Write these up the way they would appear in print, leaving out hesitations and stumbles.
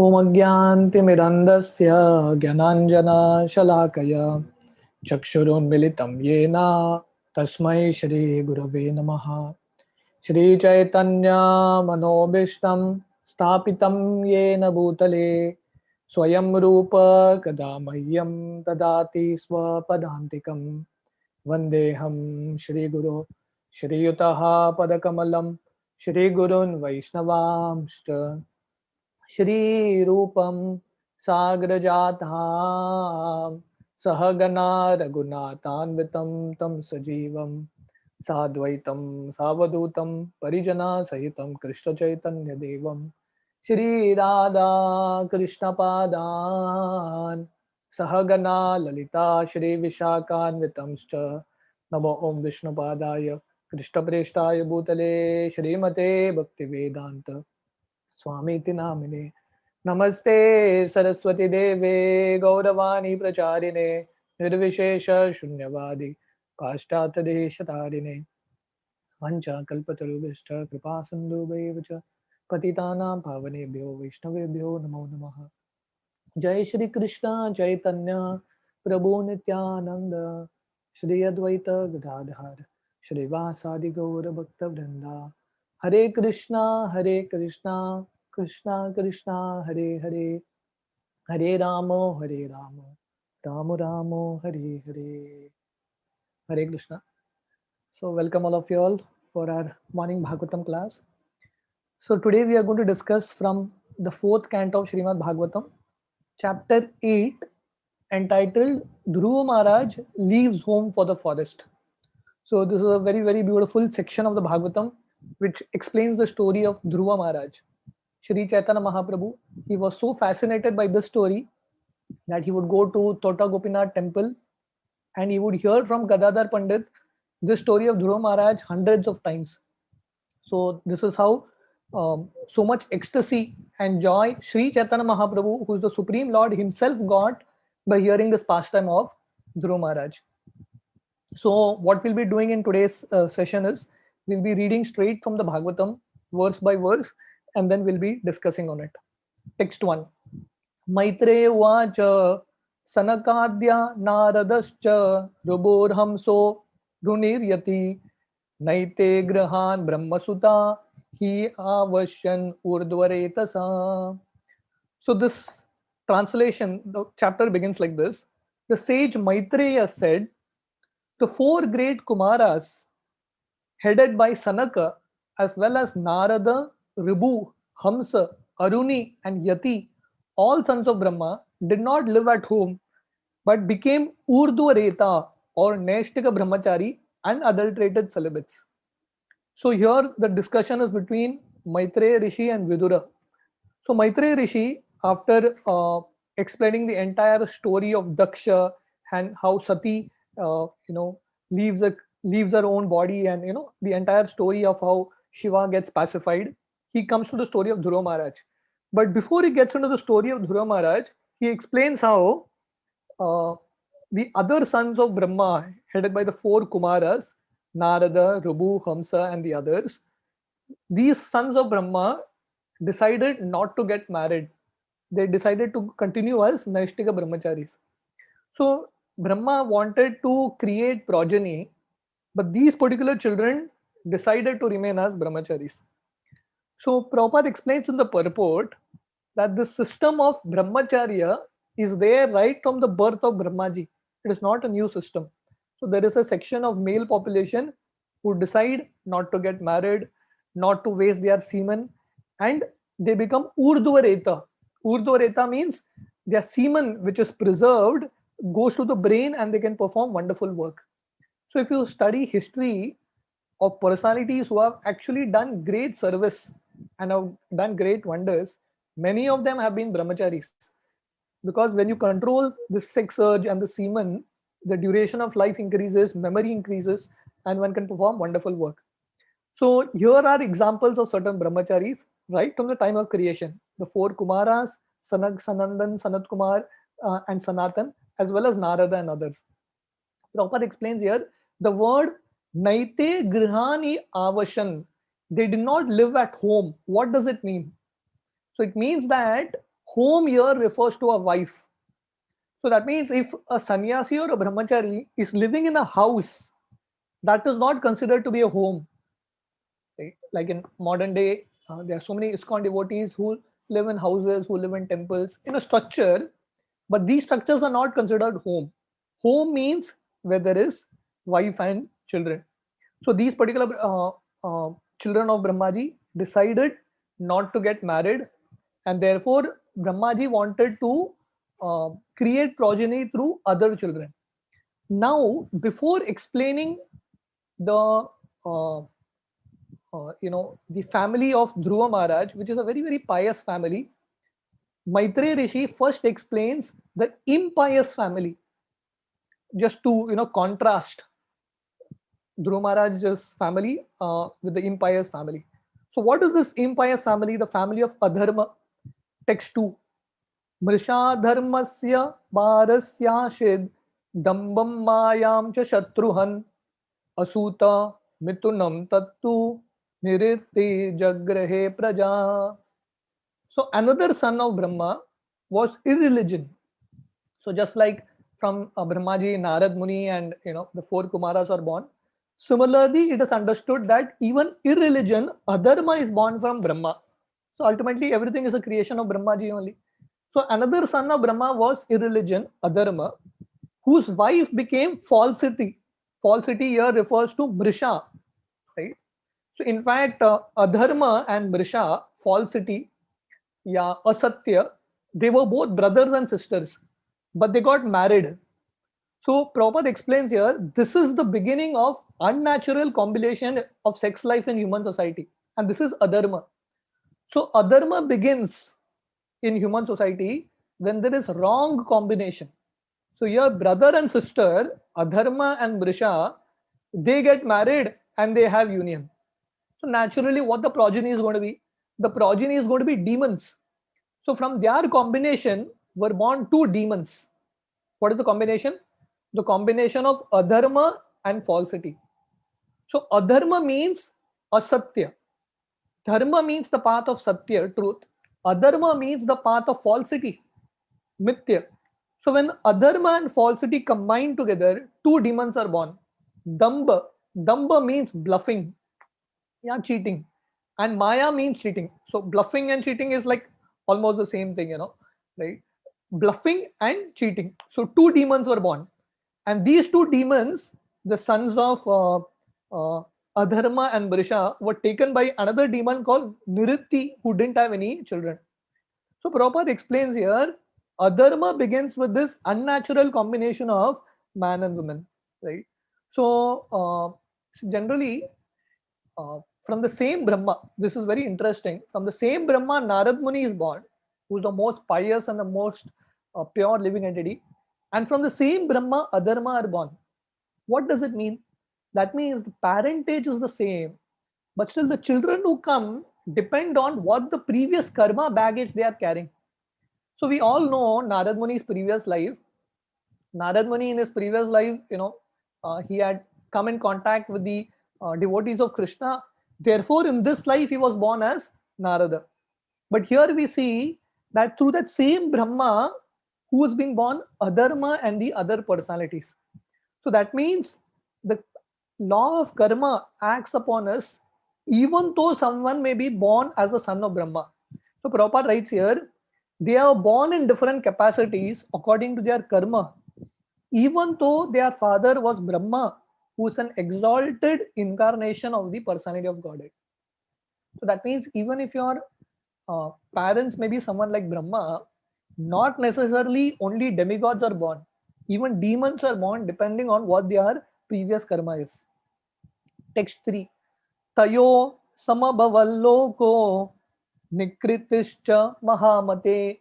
ॐ अज्ञानतिमिरन्धस्य ज्ञानाञ्जनशलाकया चक्षुरुन्मिलितं येन तस्मै श्रीगुरवे नमः। श्रीचैतन्यमनोभीष्टं स्थापितं येन भूतले स्वयं रूप कदा मह्यं ददाति स्वपदान्तिकं। वन्देऽहं श्रीगुरो श्रीयुतः पदकमलं श्रीगुरून् वैष्णवांश्च श्रीरूपं साग्रजातां सहगना रघुनाथान्वितं तं सजीवं साद्वैतं सावधूतं परिजनसहितं कृष्णचैतन्यदेवं श्रीराधा कृष्णपादान् सहगना ललिता श्रीविशाखान्वितंश्च नमो ॐ विष्णुपादाय कृष्णप्रेष्ठाय भूतले श्रीमते भक्तिवेदान्त स्वामीति नामिने नमस्ते सरस्वती देवे गौरवाणी प्रचारिणे निर्विशेष शून्यवादी पाश्चात्यदेशतारिणे वञ्चाकल्पतरुभ्यश्च कृपा सिन्धुभैव च पतितानां पावनेभ्यो वैष्णवेभ्यो नमो नमः। जय श्री कृष्ण चैतन्य प्रभु नित्यानंद श्री अद्वैत गदाधर श्रीवासादि गौर भक्त वृंदा हरे Krishna Krishna Krishna Hare Hare Hare Ram Ram Ram Hare Hare Hare Krishna. So welcome all of you all for our morning Bhagavatam class. So today we are going to discuss from the fourth canto of Srimad Bhagavatam, chapter 8, entitled Dhruva Maharaj leaves home for the forest. So this is a very, very beautiful section of the Bhagavatam which explains the story of Dhruva Maharaj. Shri Chaitanya Mahaprabhu, he was so fascinated by this story that he would go to Tota Gopinath temple and he would hear from Gadadhar Pandit this story of Dhruva Maharaj hundreds of times. So this is how so much ecstasy and joy Sri Chaitanya Mahaprabhu, who is the Supreme Lord himself, got by hearing this pastime of Dhruva Maharaj. So what we'll be doing in today's session is we'll be reading straight from the Bhagavatam verse by verse and then we'll be discussing on it. Text 1. Maitreya uvacha sanakadya naradascha ruborhamso runiryati naite grahan brahmasuta hi avashyan urdhvaretasa. So this translation, the chapter begins like this. The sage Maitreya said, the four great Kumaras headed by Sanaka as well as Narada, Ribu, Hamsa, Aruni and Yati, all sons of Brahma, did not live at home but became Urdhvareta or Naishtika Brahmachari, unadulterated celibates. So here the discussion is between Maitreya Rishi and Vidura. So Maitreya Rishi, after explaining the entire story of Daksha and how Sati, leaves a, leaves her own body, and the entire story of how Shiva gets pacified, he comes to the story of Dhruva Maharaj. But before he gets into the story of Dhruva Maharaj, he explains how uh, the other sons of Brahma, headed by the four Kumaras, Narada, Rubu, Hamsa, and the others, these sons of Brahma decided not to get married. They decided to continue as Naishtika Brahmacharis. So Brahma wanted to create progeny, but these particular children decided to remain as Brahmacharis. So Prabhupada explains in the purport that the system of Brahmacharya is there right from the birth of Brahmaji. It is not a new system. So there is a section of male population who decide not to get married, not to waste their semen, and they become Urdhvareta. Urdhvareta means their semen, which is preserved, goes to the brain and they can perform wonderful work. So if you study history of personalities who have actually done great service and have done great wonders, many of them have been brahmacharis. Because when you control the sex urge and the semen, the duration of life increases, memory increases, and one can perform wonderful work. So here are examples of certain brahmacharis right from the time of creation. The four Kumaras, Sanag, Sanandan, Sanat Kumar, and Sanatan, as well as Narada and others. Prabhupada explains here the word Naite Grihani Avashan. They did not live at home. What does it mean? So it means that Home here refers to a wife. So that means if a sannyasi or a brahmachari is living in a house, that is not considered to be a home. Right? Like in modern day, there are so many ISKCON devotees who live in houses, who live in temples, in a structure, but these structures are not considered home. Home means where there is wife and children. So these particular children of Brahmaji decided not to get married, and therefore Brahmaji wanted to create progeny through other children. Now, before explaining the the family of Dhruva Maharaj, which is a very very pious family, Maitreya Rishi first explains the impious family, just to contrast Dhruva Maharaj's family with the impious family. So, what is this impious family? The family of Adharma. Text 2. Mrisha dharmasya parasyashid dambam mayam cha shatruhan asuta mitunam tattu niritti jagrahe praja. So, another son of Brahma was irreligion. So, just like from Brahmaji, Narad Muni, and the four Kumaras are born. Similarly, it is understood that even irreligion, Adharma, is born from Brahma. So ultimately, everything is a creation of Brahmaji only. So another son of Brahma was irreligion, Adharma, whose wife became falsity. Falsity here refers to Mrisha, right? So in fact, Adharma and Mrisha, falsity, Asatya, they were both brothers and sisters, but they got married. So Prabhupada explains here, this is the beginning of unnatural combination of sex life in human society. And this is adharma. So adharma begins in human society when there is wrong combination. So your brother and sister, Adharma and Mrisha, they get married and they have union. So naturally what the progeny is going to be? The progeny is going to be demons. So from their combination were born two demons. What is the combination? The combination of adharma and falsity. So adharma means asatya. Dharma means the path of satya, truth. Adharma means the path of falsity, mithya. So when adharma and falsity combine together, two demons are born. Damba. Damba means bluffing, cheating. And Maya means cheating. So bluffing and cheating is like almost the same thing, right? Bluffing and cheating. So two demons were born. And these two demons, the sons of Adharma and Mrisha, were taken by another demon called Niritti, who didn't have any children. So Prabhupada explains here, Adharma begins with this unnatural combination of man and woman, right? So generally, from the same Brahma, this is very interesting, from the same Brahma, Narad Muni is born, who is the most pious and the most pure living entity. And from the same Brahma, Adharma are born. What does it mean? That means the parentage is the same, but still the children who come depend on what the previous karma baggage they are carrying. So we all know Narad Muni's previous life. Narad Muni in his previous life, he had come in contact with the devotees of Krishna. Therefore, in this life, he was born as Narada. But here we see that through that same Brahma, who is being born Adharma and the other personalities. So that means the law of karma acts upon us even though someone may be born as the son of Brahma. So Prabhupada writes here, they are born in different capacities according to their karma, even though their father was Brahma, who is an exalted incarnation of the personality of Godhead. So that means even if your parents may be someone like Brahma, not necessarily only demigods are born. Even demons are born depending on what their previous karma is. Text 3. Tayo samabhavalloko nikritischa mahamate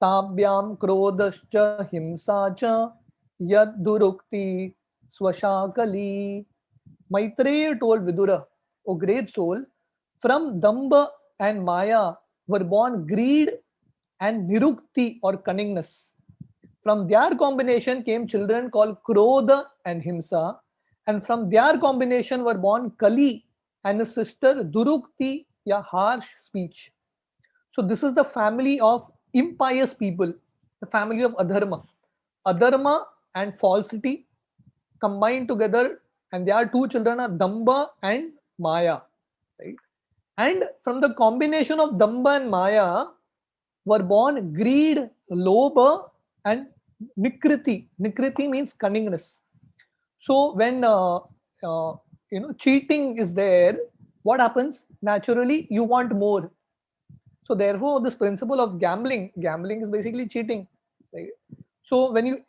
tabyam krodascha himsacha yad durukti swashakali. Maitreya told Vidura, O great soul, from Damba and Maya were born greed and nirukti or cunningness. From their combination came children called Krodha and Himsa, and from their combination were born Kali and his sister Durukti, harsh speech. So this is the family of impious people, the family of Adharma. Adharma and falsity combined together, and their two children are Damba and Maya. Right? And from the combination of Damba and Maya were born greed, Lobha, and Nikriti. Nikriti means cunningness. So when cheating is there, what happens? Naturally, you want more. So therefore, this principle of gambling is basically cheating. Right? So when you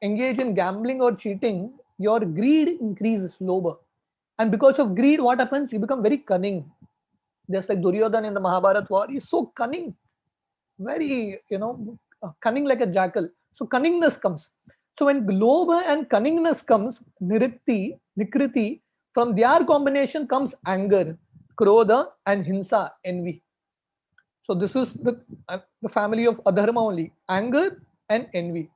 engage in gambling or cheating, your greed increases, Lobha. And because of greed, what happens? You become very cunning. Just like Duryodhan in the Mahabharata war, he's so cunning, very, cunning like a jackal. So cunningness comes. So when Lobha and cunningness comes, Nikriti, from their combination comes anger, Krodha, and Hinsa, envy. So this is the family of Adharma only, anger and envy.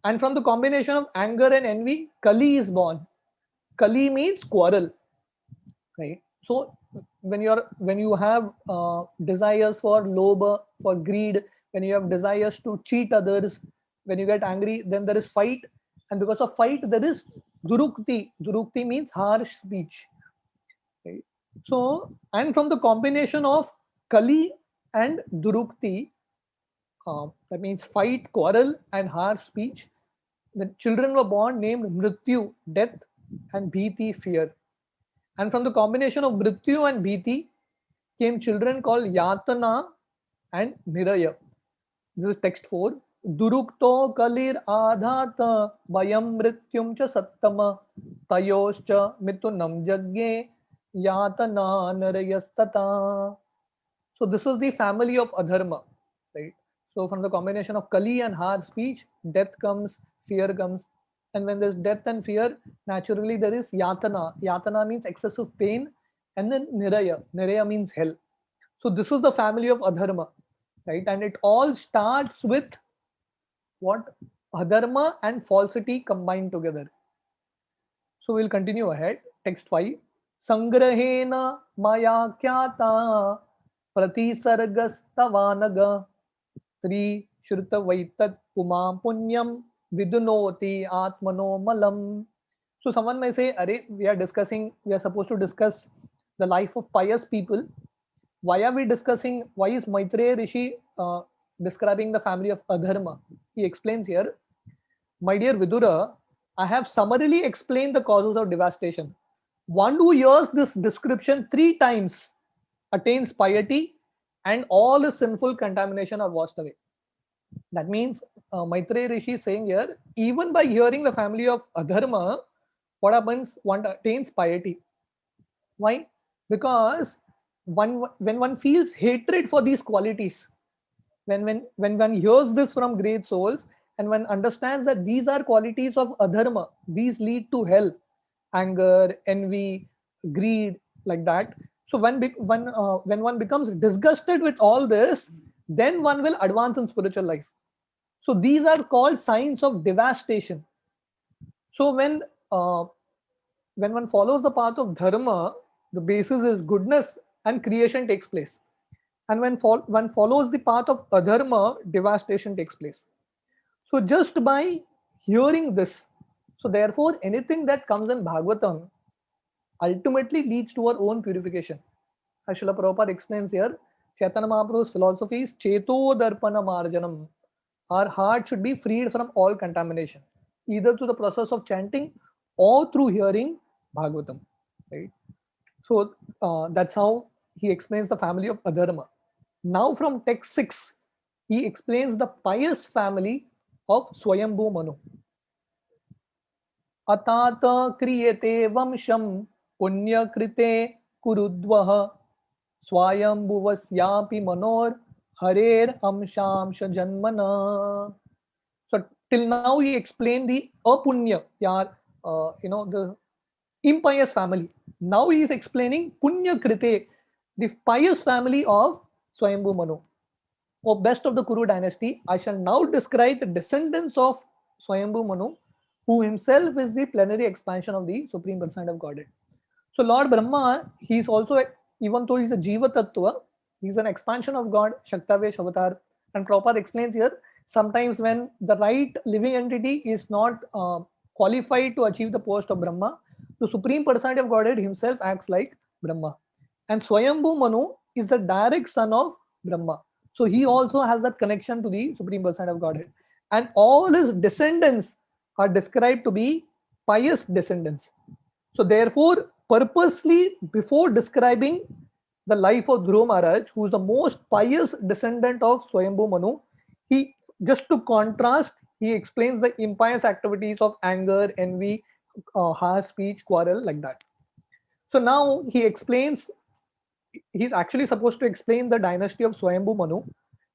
And from the combination of anger and envy, Kali is born. Kali means quarrel, right? So when you have desires for lobha, for greed, when you have desires to cheat others, when you get angry, then there is fight, and because of fight, there is durukti. Durukti means harsh speech. Right? So, and from the combination of Kali and Durukti, that means fight, quarrel, and harsh speech, the children were born named Mrityu, death, and Bhiti, fear. And from the combination of Mrityu and Bhiti came children called Yatana and Niraya. This is text 4. Durukto kalir adhata vayam mrityum cha sattama tayoscha mitunam jagge yatana nirayastata. So this is the family of Adharma, right? So from the combination of Kali and hard speech, death comes, fear comes. And when there's death and fear, naturally there is Yatana. Yatana means excessive pain. And then Niraya. Niraya means hell. So this is the family of Adharma, right? And it all starts with what? Adharma and falsity combined together. So we'll continue ahead. Text 5. Sangrahena maya kyata pratisargastavaanaga Sri Shruta Vaitat Puma Punyam Vidunoti Atmano Malam. So someone may say, Arey, we are supposed to discuss the life of pious people. Why are we discussing, why is Maitreya Rishi describing the family of Adharma? He explains here, my dear Vidura, I have summarily explained the causes of devastation. One who hears this description 3 times attains piety and all his sinful contamination are washed away. That means Maitreya Rishi is saying here, even by hearing the family of Adharma, what happens? One attains piety. Why? Because when one feels hatred for these qualities, when one hears this from great souls, and one understands that these are qualities of Adharma, these lead to hell, anger, envy, greed, like that. So when one becomes disgusted with all this, then one will advance in spiritual life. So these are called signs of devastation. So when one follows the path of dharma, the basis is goodness and creation takes place. And when one follows the path of adharma, devastation takes place. So just by hearing this, so therefore anything that comes in Bhagavatam ultimately leads to our own purification. As Srila Prabhupada explains here, Chaitanya Mahaprabhu's philosophy is Cheto Darpana Marjanam. Our heart should be freed from all contamination, either through the process of chanting or through hearing Bhagavatam. Right? So that's how he explains the family of Adharma. Now from text 6, he explains the pious family of Swayambhu Manu. Atata kriyate vamsham punya krite kurudvaha swayambhuvasyapi manor harer amshamsha janmana. So till now he explained the apunya, the impious family. Now he is explaining punya krite, the pious family of Swayambhu Manu. O best of the Kuru dynasty, I shall now describe the descendants of Swayambhu Manu, who himself is the plenary expansion of the Supreme Personality of Godhead. So Lord Brahma, he is also, even though he is a Jiva Tattva, He's an expansion of God, Shaktavesh avatar. And Prabhupada explains here, sometimes when the right living entity is not qualified to achieve the post of Brahma, the Supreme Personality of Godhead himself acts like Brahma. And Swayambhu Manu is the direct son of Brahma. So he also has that connection to the Supreme Personality of Godhead. And all his descendants are described to be pious descendants. So therefore, purposely, before describing the life of Dhruva Maharaj, who is the most pious descendant of Swayambhu Manu, he, just to contrast, he explains the impious activities of anger, envy, harsh speech, quarrel, like that. So now he explains, he's actually supposed to explain the dynasty of Swayambhu Manu,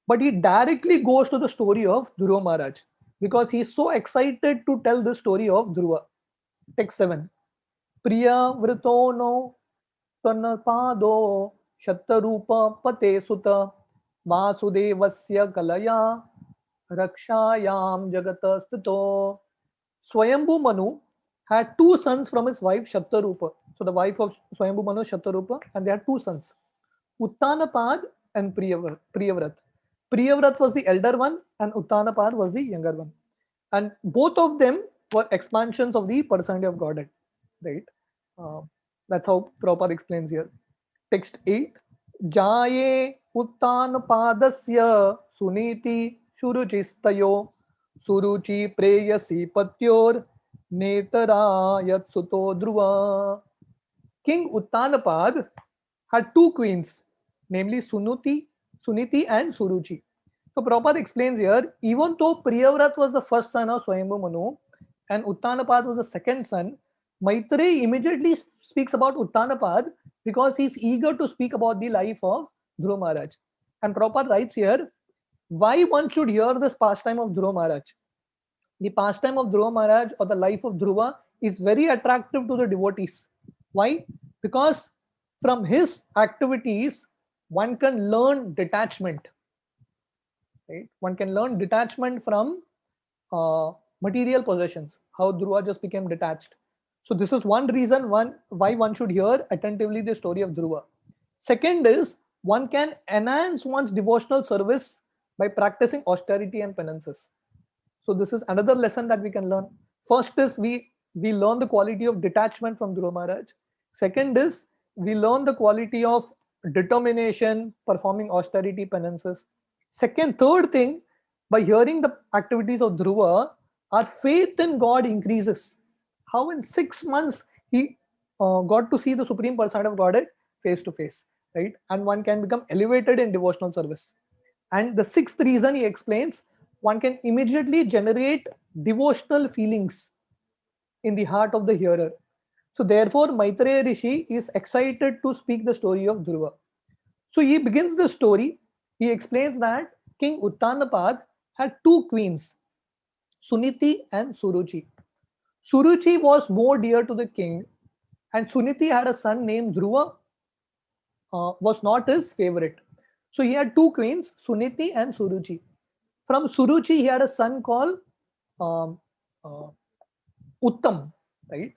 but he directly goes to the story of Dhruva Maharaj because he's so excited to tell the story of Dhruva. Text 7. Priya vrito no tanapado shattarupa pate sutta vasudevasya kalaya rakshayam jagata stito. Swayambhu Manu had two sons from his wife Shattarupa. So the wife of Swayambhu Manu is Shattarupa, and they had two sons, Uttanapad and Priyavrat. Priyavrat was the elder one, and Uttanapad was the younger one. And both of them were expansions of the personality of Godhead. Right? That's how Prabhupada explains here. Text 8. Jaye Uttanapadasya Suniti Shuruchistayo Suruchi Preyasi Patyor Netara Yatsuto Dhruva. King Uttanapad had two queens, namely Suniti and Suruchi. So Prabhupada explains here, even though Priyavrat was the first son of Swayambhu Manu and Uttanapad was the second son, Maitreyi immediately speaks about Uttanapad because he's eager to speak about the life of Dhruva Maharaj. And Prabhupada writes here, why one should hear this pastime of Dhruva Maharaj? The pastime of Dhruva Maharaj or the life of Dhruva is very attractive to the devotees. Why? Because from his activities, one can learn detachment. Right? One can learn detachment from material possessions, how Dhruva just became detached. So this is one reason why one should hear attentively the story of Dhruva. Second is, one can enhance one's devotional service by practicing austerity and penances. So this is another lesson that we can learn. First is we learn the quality of detachment from Dhruva Maharaj. Second is we learn the quality of determination, performing austerity, penances. Third thing, by hearing the activities of Dhruva, our faith in God increases. How in 6 months he got to see the Supreme Personality of Godhead face to face, right? And one can become elevated in devotional service. And the sixth reason he explains, one can immediately generate devotional feelings in the heart of the hearer. So therefore, Maitreya Rishi is excited to speak the story of Dhruva. So he begins the story. He explains that King Uttanapad had two queens, Suniti and Suruchi. Suruchi was more dear to the king, and Suniti had a son named Dhruva, was not his favorite. So he had two queens, Suniti and Suruchi. From Suruchi, he had a son called Uttam, right?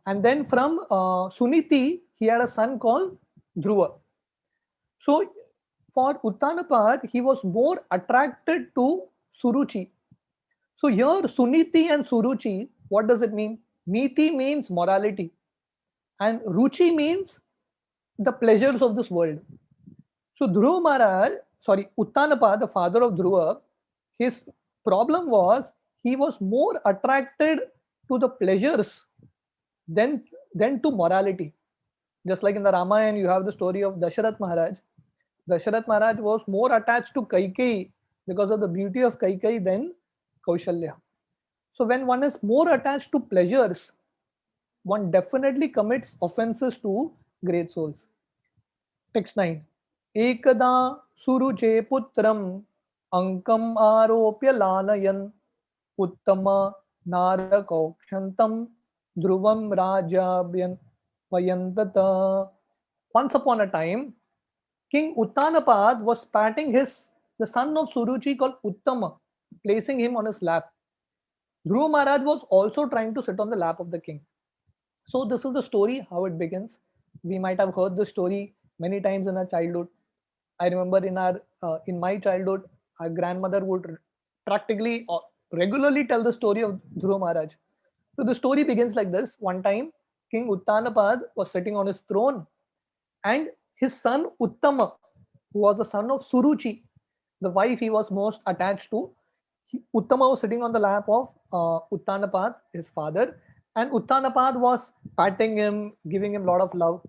And then from Suniti, he had a son called Dhruva. So for Uttanapad, he was more attracted to Suruchi. So here, Suniti and Suruchi, what does it mean? Niti means morality, and Ruchi means the pleasures of this world. So Dhruva Maharaj, Uttanapad, the father of Dhruva, his problem was he was more attracted to the pleasures than to morality. Just like in the Ramayana, you have the story of Dasharath Maharaj. Dasharath Maharaj was more attached to Kaikeyi because of the beauty of Kaikeyi than Kaushalya. So when one is more attached to pleasures, one definitely commits offenses to great souls. Text 9. Ekada suruche putram ankam aropya lanayan uttama narakokshantam dhruvam rajabhyan vayantata. Once upon a time, King Uttanapad was patting the son of Suruchi called Uttama, placing him on his lap. Dhruva Maharaj was also trying to sit on the lap of the king. So this is the story, how it begins. We might have heard this story many times in our childhood. I remember in my childhood, our grandmother would practically regularly tell the story of Dhruva Maharaj. So the story begins like this. One time, King Uttanapad was sitting on his throne, and his son Uttama, who was the son of Suruchi, the wife he was most attached to, Uttama was sitting on the lap of Uttanapad, his father, and Uttanapad was patting him, giving him a lot of love.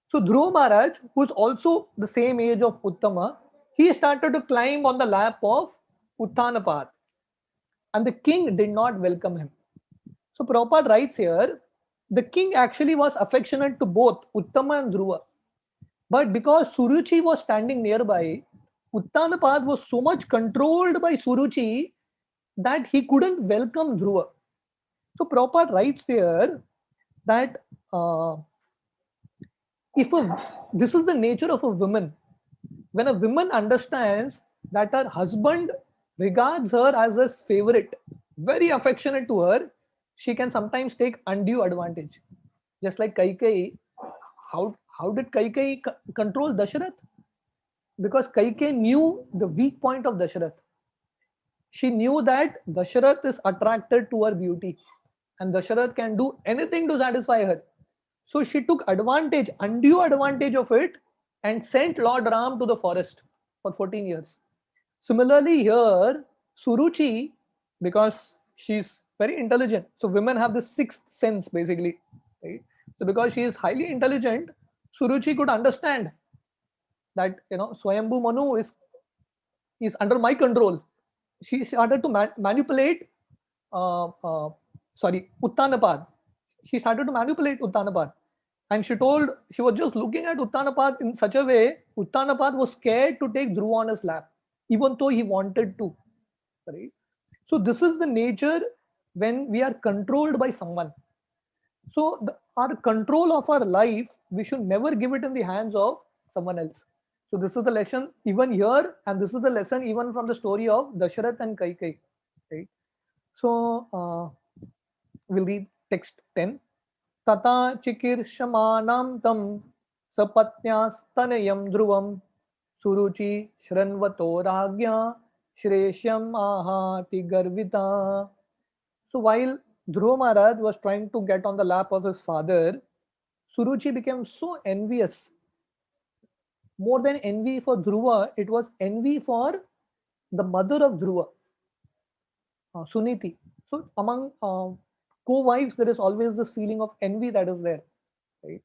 So Dhruva Maharaj, who's also the same age of Uttama, he started to climb on the lap of Uttanapad, and the king did not welcome him. So Prabhupada writes here, the king actually was affectionate to both Uttama and Dhruva. But because Suruchi was standing nearby, Uttanapad was so much controlled by Suruchi that he couldn't welcome Dhruva. So Prabhupada writes here that this is the nature of a woman. When a woman understands that her husband regards her as his favorite, very affectionate to her, she can sometimes take undue advantage. Just like Kaikeyi, how did Kaikeyi control Dasharath? Because Kaikeyi knew the weak point of Dasharath. She knew that Dasharath is attracted to her beauty, and Dasharath can do anything to satisfy her. So she took advantage, undue advantage of it, and sent Lord Ram to the forest for 14 years. Similarly, here, Suruchi, because she's very intelligent, so women have this sixth sense basically. Right? So because she is highly intelligent, Suruchi could understand that Swayambhu Manu is under my control. She started to manipulate Uttanapad. She started to manipulate Uttanapad. And she was just looking at Uttanapad in such a way, Uttanapad was scared to take Dhruva on his lap, even though he wanted to. Right? So this is the nature when we are controlled by someone. So our control of our life, we should never give it in the hands of someone else. So this is the lesson even here, and this is the lesson even from the story of Dasharath and Kaikeyi. Right? So we'll read text 10. Tata chikirshamanam tam sapatnyastanayam dhruvam suruchi shranvato ragya shresham ahati garvita. So while Dhruva Maharaj was trying to get on the lap of his father, Suruchi became so envious. More than envy for Dhruva, it was envy for the mother of Dhruva, Suniti. So among co-wives, there is always this feeling of envy that is there, right?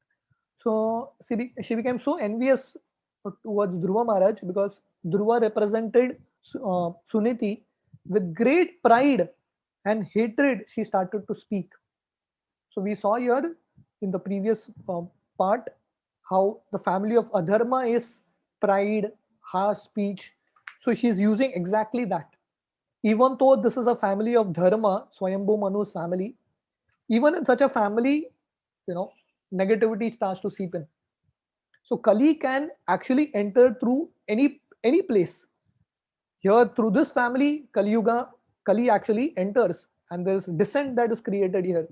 So she became so envious towards Dhruva Maharaj because Dhruva represented Suniti. With great pride and hatred, she started to speak. So we saw here in the previous part how the family of Adharma is pride, harsh speech. So she's using exactly that. Even though this is a family of Dharma, Swayambhu Manu's family, even in such a family, negativity starts to seep in. So Kali can actually enter through any place. Here, through this family, Kali actually enters, and there is dissent that is created here.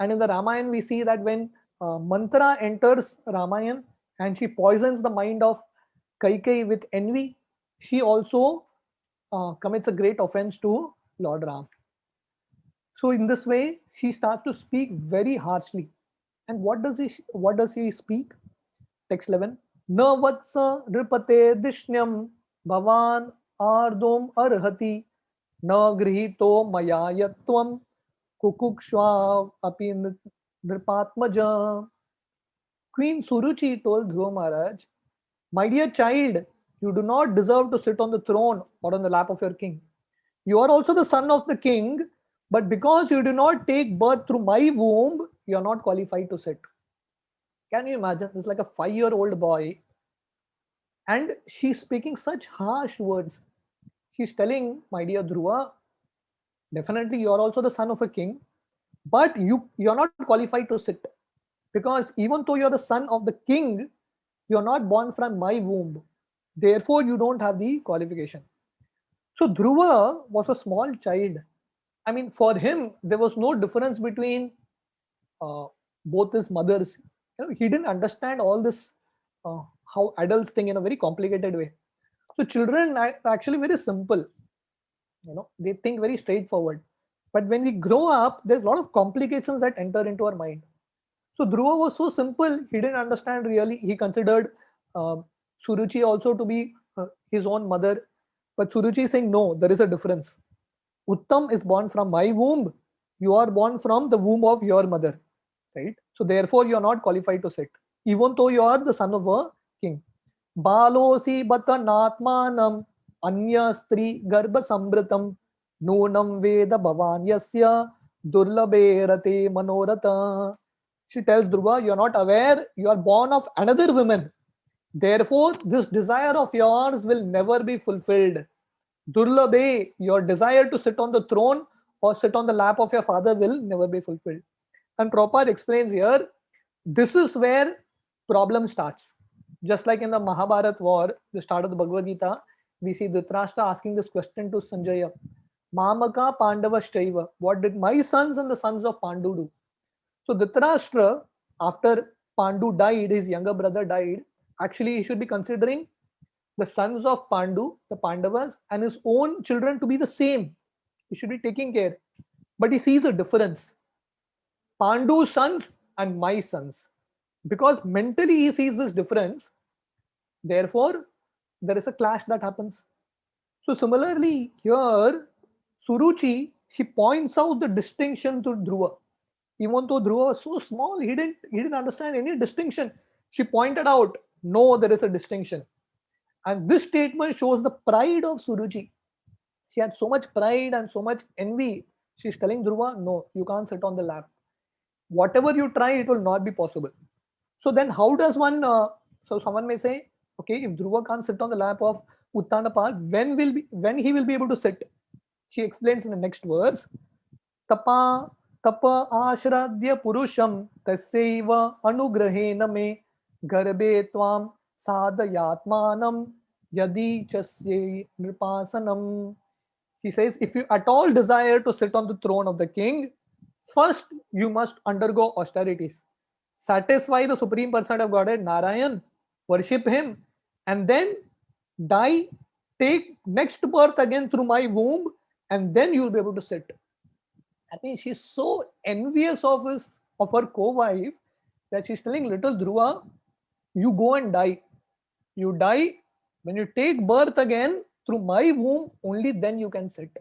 And in the Ramayana, we see that when Mantra enters Ramayana and she poisons the mind of Kaikeyi with envy, she also commits a great offense to Lord Ram. So in this way, she starts to speak very harshly. And what does he speak? Text 11. Na vatsa ripate dishnyam bhavan ardom arhati na grihito maya yatvam kukukshva api nripatmaja. Queen Suruchi told Dhruva Maharaj, my dear child, you do not deserve to sit on the throne or on the lap of your king. You are also the son of the king, but because you do not take birth through my womb, you are not qualified to sit. Can you imagine? It's like a 5-year-old boy, and she's speaking such harsh words. She's telling, my dear Dhruva, definitely you are also the son of a king, but you're not qualified to sit. Because even though you're the son of the king, you're not born from my womb. Therefore, you don't have the qualification. So Dhruva was a small child. I mean, for him, there was no difference between both his mothers. He didn't understand all this how adults think in a very complicated way. So children are actually very simple. They think very straightforward. But when we grow up, there's a lot of complications that enter into our mind. So Dhruva was so simple, he didn't understand really. He considered uh, Suruchi also to be his own mother. But Suruchi is saying, no, there is a difference. Uttam is born from my womb. You are born from the womb of your mother. Right? So therefore, you are not qualified to sit. Even though you are the son of a king. Balosi batanatmanam anya stri garbha sambritam nunam veda bhavanyasya durlabe rate manorata. She tells Dhruva, you are not aware, you are born of another woman. Therefore, this desire of yours will never be fulfilled. Durlabe, your desire to sit on the throne or sit on the lap of your father will never be fulfilled. And Prabhupada explains here, this is where problem starts. Just like in the Mahabharat war, the start of the Bhagavad Gita, we see Dhritarashtra asking this question to Sanjaya. Mamaka Pandava Shaiva. What did my sons and the sons of Pandu do? So Dhritarashtra, after Pandu died, his younger brother died, actually he should be considering the sons of Pandu, the Pandavas, and his own children to be the same. He should be taking care. But he sees a difference. Pandu's sons and my sons. Because mentally he sees this difference, therefore there is a clash that happens. So similarly here, Suruchi, she points out the distinction to Dhruva. Even though Dhruva was so small, he didn't understand any distinction. She pointed out, no, there is a distinction. And this statement shows the pride of Suruchi. She had so much pride and so much envy. She's telling Dhruva, no, you can't sit on the lap. Whatever you try, it will not be possible. So then how does one, so someone may say, okay, if Dhruva can't sit on the lap of Uttanapad, when he will be able to sit? She explains in the next verse, Tapa ashradya purusham tasyaiva anugrahena me garbe tvam sadayatmanam yadi chasye nirpasanam. He says, if you at all desire to sit on the throne of the king, first you must undergo austerities. Satisfy the Supreme Person of Godhead, Narayan, worship him, and then die, take next birth again through my womb, and then you will be able to sit. I mean, she's so envious of her co-wife that she's telling little Dhruva, you go and die. You die, when you take birth again through my womb, only then you can sit.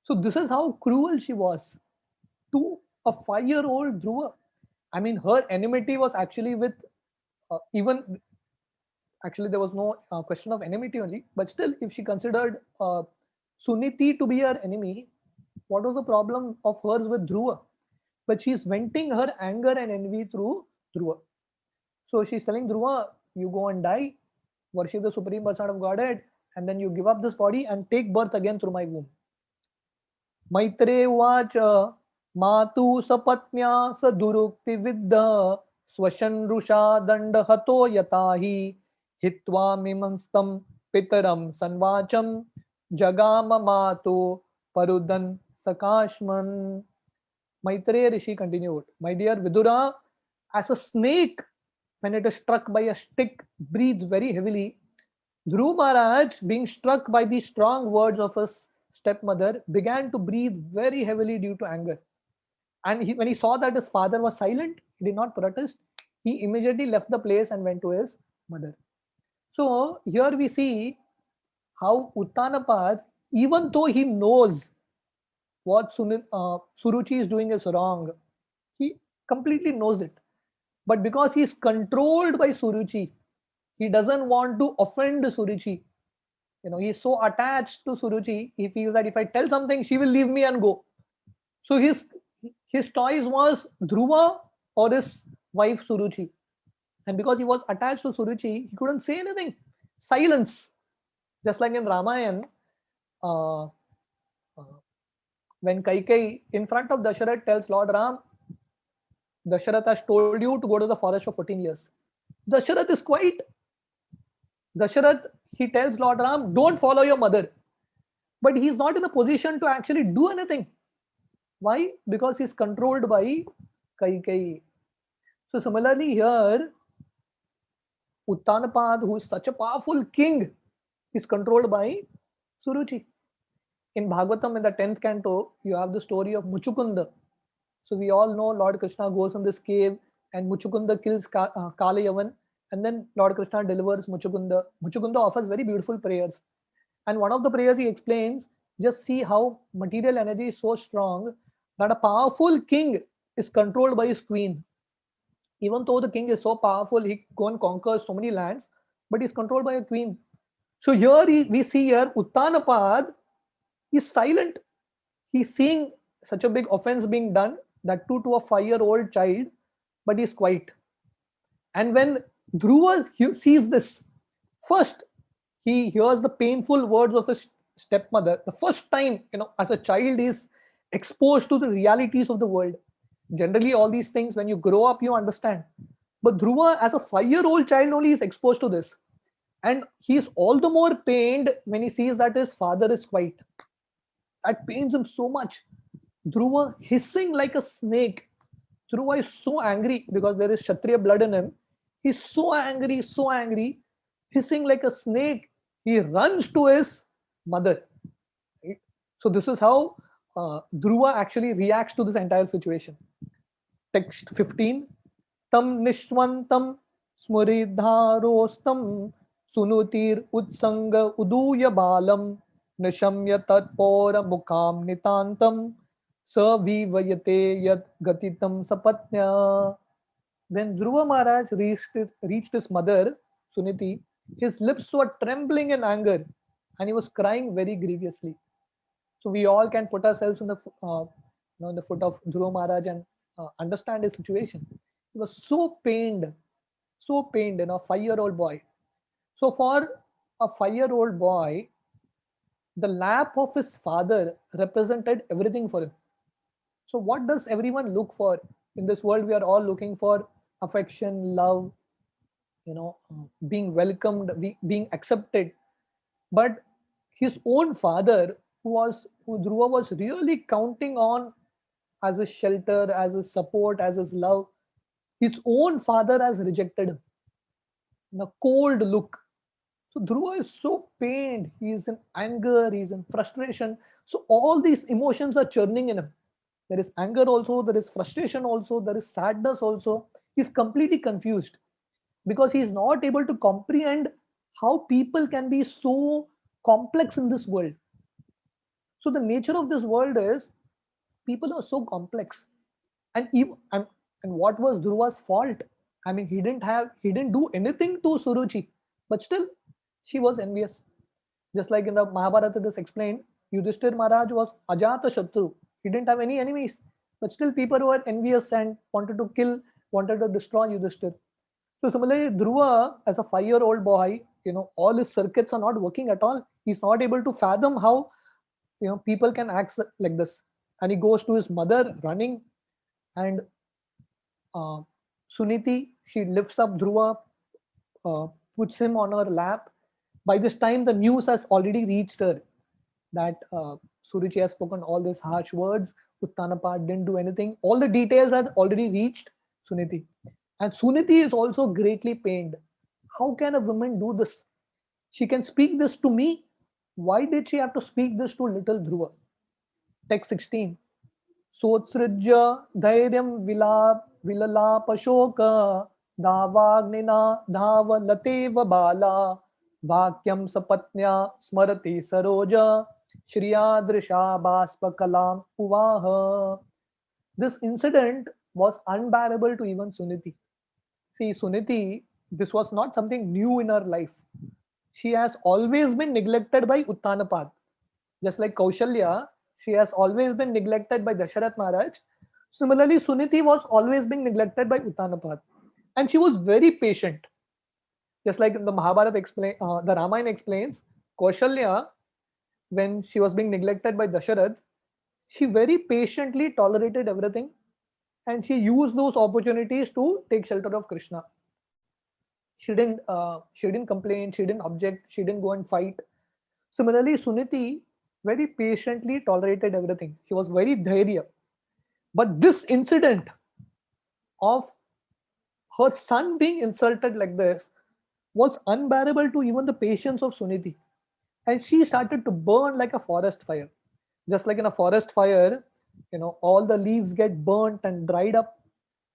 So this is how cruel she was to a 5-year-old Dhruva. I mean, her enmity was actually with actually there was no question of enmity only, but still, if she considered Suniti to be her enemy, what was the problem of hers with Dhruva? But she's venting her anger and envy through Dhruva. So she's telling Dhruva, you go and die, worship the Supreme Person of Godhead, and then you give up this body and take birth again through my womb. Maitre uvacha Matu sapatnya sadurukti vidya swashan rusha danda hato yatahi hitva mimanstam pitaram sanvacham jagama matu parudan sakashman. Maitreya Rishi continued, my dear Vidura, as a snake, when it is struck by a stick, breathes very heavily, Dhruva Maharaj, being struck by the strong words of his stepmother, began to breathe very heavily due to anger. And when he saw that his father was silent, he did not protest. He immediately left the place and went to his mother. So here we see how Uttanapad, even though he knows what Suruchi is doing is wrong, he completely knows it. But because he is controlled by Suruchi, he doesn't want to offend Suruchi. He is so attached to Suruchi, he feels that if I tell something, she will leave me and go. So his choice was Dhruva or his wife Suruchi. And because he was attached to Suruchi, he couldn't say anything. Silence. Just like in Ramayana, when Kaikai in front of Dasharath tells Lord Ram, Dasharath has told you to go to the forest for 14 years. Dasharath is quiet. Dasharath, he tells Lord Ram, don't follow your mother. But he is not in a position to actually do anything. Why? Because he is controlled by Kaikai. So similarly here, Uttanapad, who is such a powerful king, is controlled by Suruchi. In Bhagavatam, in the 10th canto, you have the story of Muchukunda. So we all know Lord Krishna goes in this cave and Muchukunda kills Kalayavan, and then Lord Krishna delivers Muchukunda. Muchukunda offers very beautiful prayers. And one of the prayers he explains, just see how material energy is so strong that a powerful king is controlled by his queen. Even though the king is so powerful, he go and conquers so many lands, but he's controlled by a queen. So here we see here Uttanapad is silent. He's seeing such a big offense being done, that too to a 5-year-old child, but he's quiet. And when Dhruva sees this, first he hears the painful words of his stepmother. The first time, as a child is exposed to the realities of the world. Generally, all these things, when you grow up, you understand. But Dhruva, as a 5-year-old child only, is exposed to this. And he is all the more pained when he sees that his father is quiet. That pains him so much. Dhruva hissing like a snake. Dhruva is so angry because there is Kshatriya blood in him. He's so angry, hissing like a snake. He runs to his mother. Right? So this is how Dhruva actually reacts to this entire situation. Text 15. Tam nishwantam smuridharostam sunutir utsanga uduya balam nishamya tatpora mukam nitantam savivayate yat gatitam sapatnya. When Dhruva Maharaj reached his mother, Suniti, his lips were trembling in anger and he was crying very grievously. So we all can put ourselves in the foot of Dhruva Maharaj and understand his situation. He was so pained, a 5-year-old boy. So for a 5-year-old boy, the lap of his father represented everything for him. So what does everyone look for? In this world, we are all looking for affection, love, being welcomed, being accepted. But his own father, who Dhruva was really counting on as his shelter, as his support, as his love, his own father has rejected him in a cold look. So Dhruva is so pained. He is in anger, he is in frustration. So all these emotions are churning in him. There is anger also, there is frustration also, there is sadness also. He's completely confused because he is not able to comprehend how people can be so complex in this world. So the nature of this world is people are so complex. And what was Dhruva's fault? I mean, he didn't do anything to Suruchi, but still she was envious. Just like in the Mahabharata it is explained, Yudhishthir Maharaj was Ajata Shatru. He didn't have any enemies, but still people were envious and wanted to kill, wanted to destroy Yudhishthir. So similarly, Dhruva, as a 5-year-old boy, all his circuits are not working at all. He's not able to fathom how people can act like this. And he goes to his mother running, and Suniti, she lifts up Dhruva, puts him on her lap. By this time, the news has already reached her that Suruchi has spoken all these harsh words. Uttanapad didn't do anything. All the details had already reached Suniti. And Suniti is also greatly pained. How can a woman do this? She can speak this to me. Why did she have to speak this to little Dhruva? Text 16. Sotsrijya dhairyam vilalapashoka davagnina dhavalateva bala vakyam sapatnya smarati saroja shriyadrisha baspa kalam uvaha. This incident was unbearable to even Suniti. See, Suniti, this was not something new in her life. She has always been neglected by Uttanapad. Just like Kaushalya, she has always been neglected by Dasharath Maharaj. Similarly, Suniti was always being neglected by Uttanapad. And she was very patient. Just like the Mahabharata the Ramayana explains, Kaushalya, when she was being neglected by Dasharath, she very patiently tolerated everything and she used those opportunities to take shelter of Krishna. She didn't complain, she didn't object, she didn't go and fight. Similarly, Suniti very patiently tolerated everything. She was very dhairya. But this incident of her son being insulted like this, was unbearable to even the patience of Suniti. And she started to burn like a forest fire. Just like in a forest fire, all the leaves get burnt and dried up.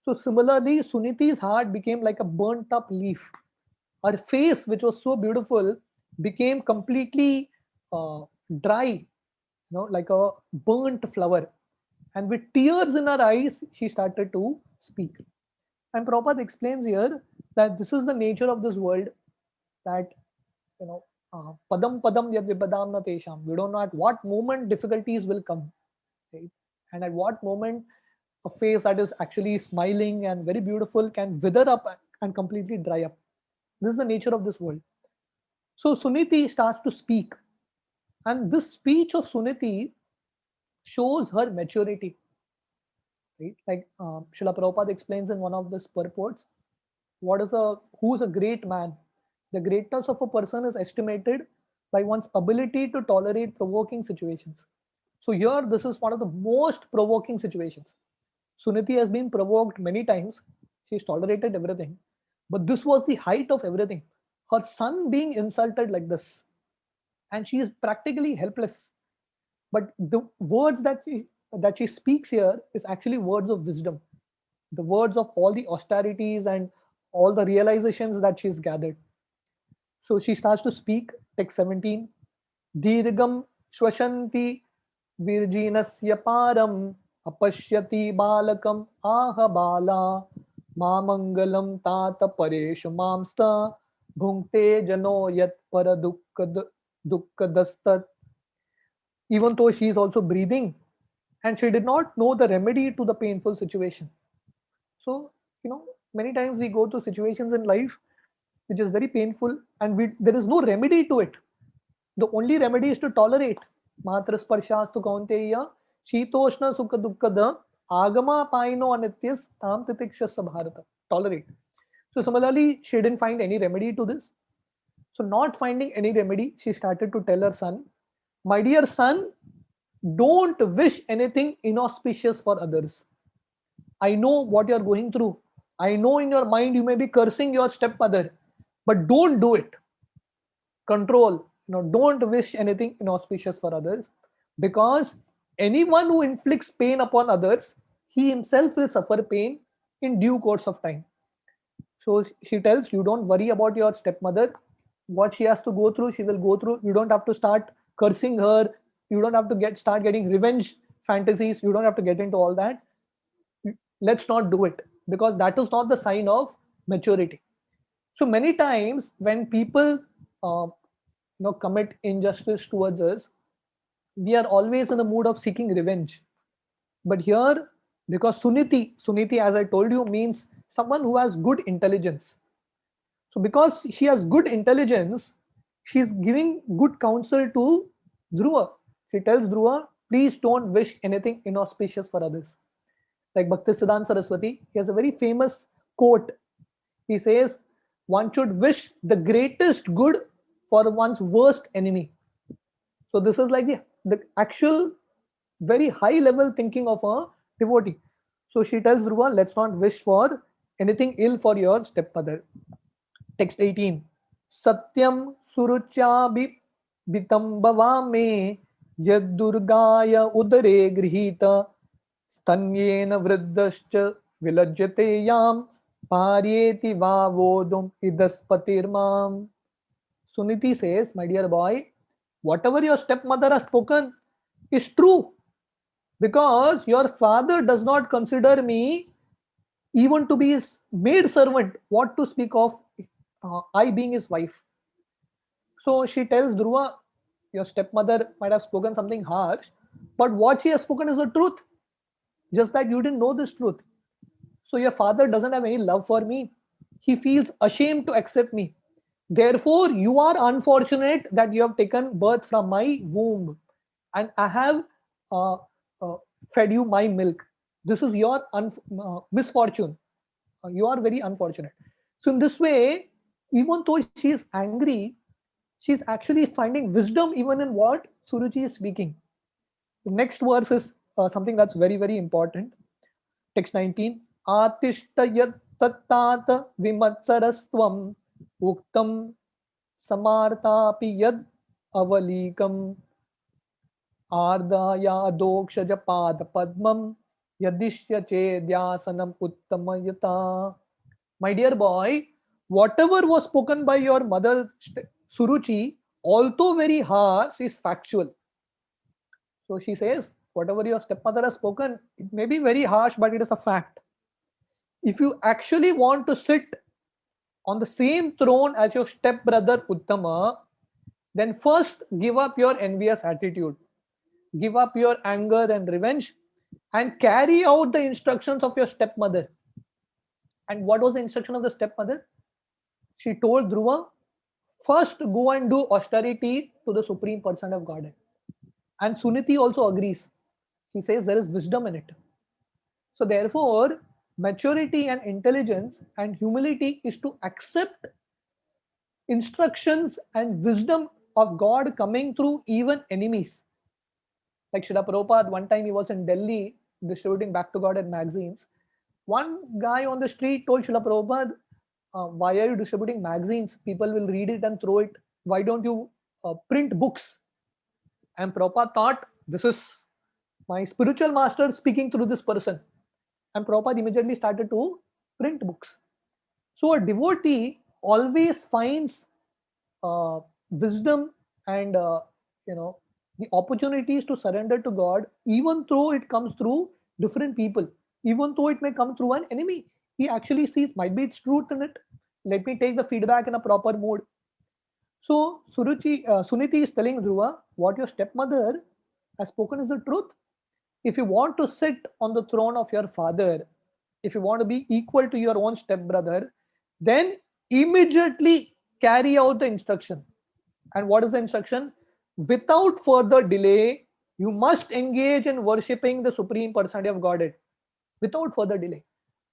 So similarly, Suniti's heart became like a burnt up leaf. Her face, which was so beautiful, became completely dry, like a burnt flower. And with tears in her eyes, she started to speak. And Prabhupada explains here that this is the nature of this world, that you know padam padam yad vibadam na tesham. We don't know at what moment difficulties will come, right? And at what moment a face that is actually smiling and very beautiful can wither up and completely dry up. This is the nature of this world. So Suniti starts to speak, and this speech of Suniti shows her maturity, right? Like Srila Prabhupada explains in one of the purports, who's a great man? The greatness of a person is estimated by one's ability to tolerate provoking situations. So here, this is one of the most provoking situations. Suniti has been provoked many times. She's tolerated everything. But this was the height of everything. Her son being insulted like this. And she is practically helpless. But the words that she speaks here is actually words of wisdom. The words of all the austerities and all the realizations that she's gathered. So she starts to speak, text 17. Dirgam Shwashanti Virginasya Param Apashyati Balakam Aha Bala Mamangalam Tata Pareshu Mamsta Bhunkte Jano Yat Para Dukkadastat. Even though she is also breathing, and she did not know the remedy to the painful situation. So, many times we go through situations in life which is very painful, and there is no remedy to it. The only remedy is to tolerate. Matra sparshastu kaunteya shitoshna sukha dukkada agama paino anityas tam titikshasa bharata. Tolerate. So similarly, she didn't find any remedy to this. So not finding any remedy, she started to tell her son, my dear son, don't wish anything inauspicious for others. I know what you're going through. I know in your mind you may be cursing your stepmother, but don't do it. Control. Don't wish anything inauspicious for others, because anyone who inflicts pain upon others, he himself will suffer pain in due course of time. So she tells you, don't worry about your stepmother. What she has to go through, she will go through. You don't have to start cursing her. You don't have to start getting revenge fantasies. You don't have to get into all that. Let's not do it, because that is not the sign of maturity. So many times when people commit injustice towards us, we are always in the mood of seeking revenge. But here, because Suniti, as I told you, means someone who has good intelligence. So because she has good intelligence, she is giving good counsel to Dhruva. She tells Dhruva, please don't wish anything inauspicious for others. Like Bhaktisiddhanta Saraswati, he has a very famous quote. He says, one should wish the greatest good for one's worst enemy. So this is like the actual very high level thinking of a devotee. So she tells Dhruva, let's not wish for anything ill for your stepmother. Text 18. Satyam suruchya bitam bhavame yad durgaya udare grihita stanyena vriddascha vilajyate yam paryeti vavodum idaspatirmam. Suniti says, my dear boy, whatever your stepmother has spoken is true, because your father does not consider me even to be his maid servant, what to speak of I being his wife. So she tells Dhruva, your stepmother might have spoken something harsh, but what she has spoken is the truth, just that you didn't know this truth. So your father doesn't have any love for me. He feels ashamed to accept me. Therefore, you are unfortunate that you have taken birth from my womb, and I have uh, uh, fed you my milk. This is your misfortune. You are very unfortunate. So in this way, even though she is angry, she's actually finding wisdom even in what Suruchi is speaking. The next verse is something that's very, very important. Text 19. Atishta yat tattat vimatsarastvam Uktam samartapi yad avalikam ardaya dokshaja pad padmam yadishya chedyasanam uttamayata. My dear boy, whatever was spoken by your mother Suruchi, although very harsh, is factual. So she says, whatever your stepmother has spoken, it may be very harsh, but it is a fact. If you actually want to sit on the same throne as your stepbrother Uttama, then first give up your envious attitude, give up your anger and revenge, and carry out the instructions of your stepmother. And what was the instruction of the stepmother? She told Dhruva, first go and do austerity to the Supreme Person of Godhead. And Suniti also agrees. She says there is wisdom in it. So therefore, maturity and intelligence and humility is to accept instructions and wisdom of God coming through even enemies. Like Srila Prabhupada, one time he was in Delhi distributing Back to God magazines. One guy on the street told Srila Prabhupada, why are you distributing magazines? People will read it and throw it. Why don't you print books? And Prabhupada thought, this is my spiritual master speaking through this person. And Prabhupada immediately started to print books. So a devotee always finds wisdom and the opportunities to surrender to God, even though it comes through different people, even though it may come through an enemy. He actually sees, might be it's truth in it. Let me take the feedback in a proper mode. So Suniti is telling Dhruva, what your stepmother has spoken is the truth. If you want to sit on the throne of your father, if you want to be equal to your own stepbrother, then immediately carry out the instruction. And what is the instruction? Without further delay, you must engage in worshipping the Supreme Personality of Godhead. Without further delay.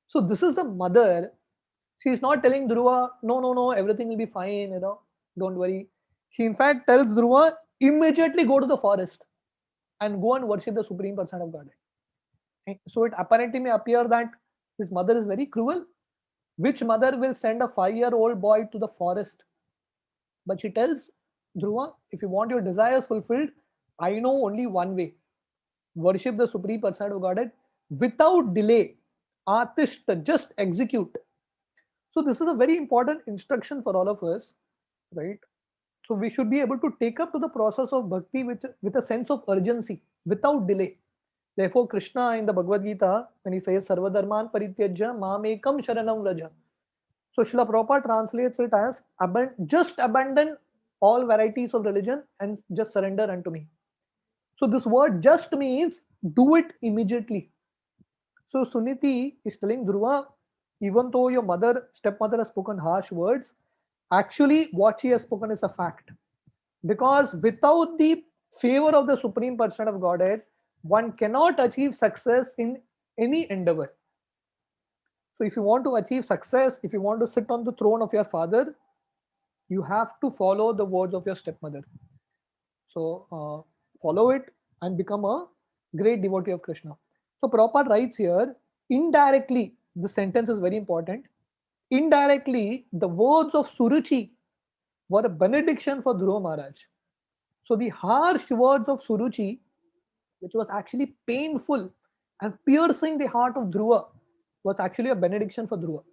So this is a mother. She is not telling Dhruva, no, everything will be fine, don't worry. She in fact tells Dhruva, immediately go to the forest and go and worship the Supreme Person of Godhead. So it apparently may appear that his mother is very cruel. Which mother will send a 5-year-old boy to the forest? But she tells Dhruva, if you want your desires fulfilled, I know only one way. Worship the Supreme Person of Godhead without delay. Artist, just execute. So this is a very important instruction for all of us, right? So we should be able to take up to the process of bhakti with a sense of urgency, without delay. Therefore, Krishna in the Bhagavad Gita, when he says Sarvadharman Parityajya Mamekam Sharanam Vraja. So Srila Prabhupada translates it as just abandon all varieties of religion and just surrender unto me. So this word just means do it immediately. So Suniti is telling Dhruva, even though your stepmother has spoken harsh words, actually what she has spoken is a fact. Because without the favor of the Supreme Person of Godhead, one cannot achieve success in any endeavor. So if you want to achieve success, if you want to sit on the throne of your father, you have to follow the words of your stepmother. So follow it and become a great devotee of Krishna. So Prabhupada writes here, indirectly, the sentence is very important. Indirectly, the words of Suruchi were a benediction for Dhruva Maharaj. So the harsh words of Suruchi, which was actually painful and piercing the heart of Dhruva, was actually a benediction for Dhruva.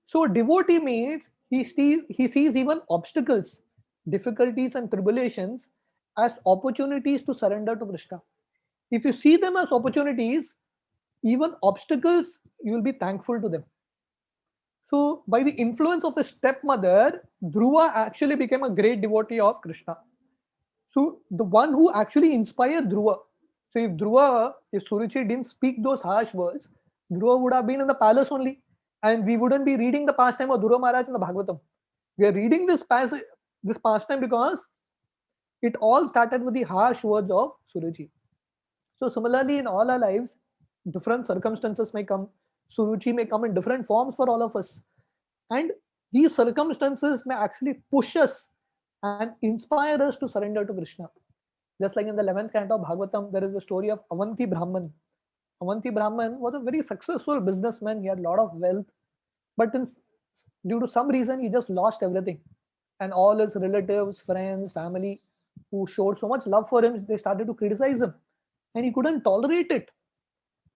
So devotee means he sees even obstacles, difficulties and tribulations as opportunities to surrender to Krishna. If you see them as opportunities, even obstacles, you will be thankful to them. So by the influence of his stepmother, Dhruva actually became a great devotee of Krishna. So the one who actually inspired Dhruva. So if Suruchi didn't speak those harsh words, Dhruva would have been in the palace only. And we wouldn't be reading the pastime of Dhruva Maharaj in the Bhagavatam. We are reading this pastime because it all started with the harsh words of Suruchi. So similarly, in all our lives, different circumstances may come. Suruchi may come in different forms for all of us. And these circumstances may actually push us and inspire us to surrender to Krishna. Just like in the 11th canto of Bhagavatam, there is the story of Avanti Brahman. Avanti Brahman was a very successful businessman. He had a lot of wealth. But in Due to some reason, he just lost everything. And all his relatives, friends, family who showed so much love for him, they started to criticize him. And he couldn't tolerate it.